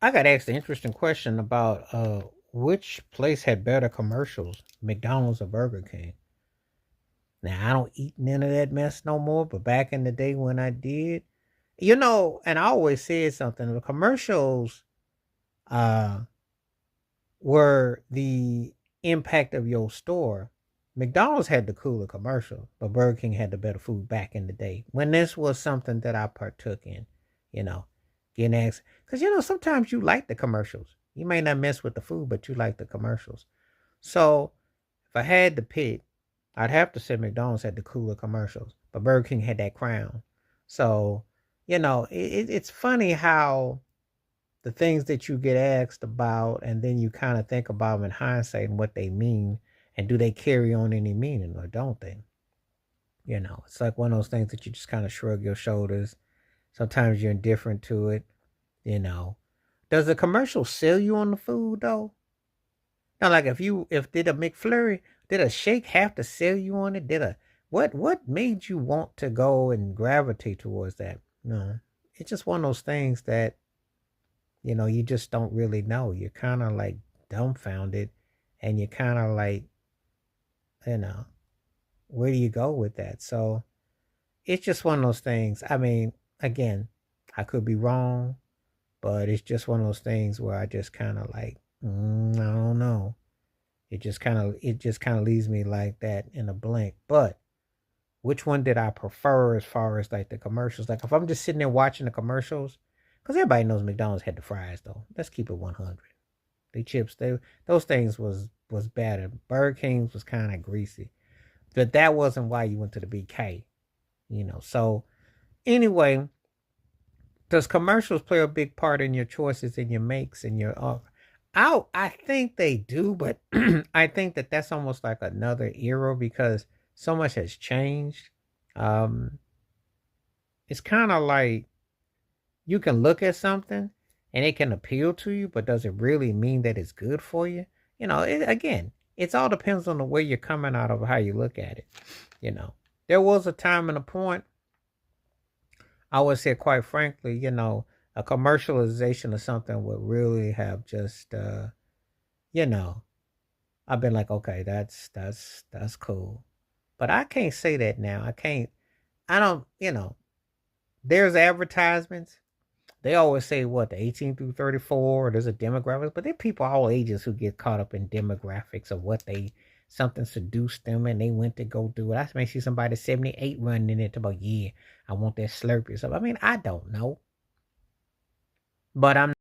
I got asked an interesting question about which place had better commercials, McDonald's or Burger King. Now I don't eat none of that mess no more, but back in the day when I did, and I always said something. The commercials uh were the impact of your store. McDonald's had the cooler commercial, but Burger King had the better food back in the day when this was something that I partook in. You know, getting asked because sometimes you like the commercials. You may not mess with the food, but you like the commercials. So if I had to pick, I'd have to say McDonald's had the cooler commercials, but Burger King had that crown. So it's funny how the things that you get asked about, and then you kind of think about them in hindsight and what they mean, and do they carry on any meaning or don't they? It's like one of those things that you just kind of shrug your shoulders. Sometimes you're indifferent to it. You know, does the commercial sell you on the food though? Now, like if did a McFlurry, did a shake have to sell you on it? Did a what made you want to go and gravitate towards that? No, it's just one of those things that you just don't really know. You're kind of like dumbfounded, and you're kind of like, you know, where do you go with that? So it's just one of those things. I mean, again, I could be wrong, but it's just one of those things where I just kind of like, I don't know. It just kind of leaves me like that in a blank. But which one did I prefer as far as like the commercials? Like if I'm just sitting there watching the commercials, because everybody knows McDonald's had the fries though. Let's keep it 100. The chips, those things was better. Burger King's was kind of greasy, but that wasn't why you went to the BK. So anyway, does commercials play a big part in your choices and your makes and your I think they do, but I think that that's almost like another era because so much has changed. Um, it's kind of like you can look at something and it can appeal to you, but does it really mean that it's good for you? Again, it's all depends on the way you're coming out of how you look at it. You know, there was a time and a point, I would say, quite frankly, a commercialization of something would really have just, you know, I've been like, okay, that's cool, but I can't say that now. I can't. I don't. There's advertisements. They always say what the 18 through 34. There's a demographic, but there are people all ages who get caught up in demographics of what they something seduced them and they went to go do it. I may see somebody 78 running into about, yeah, I want that Slurpee or something. I mean, I don't know, but I'm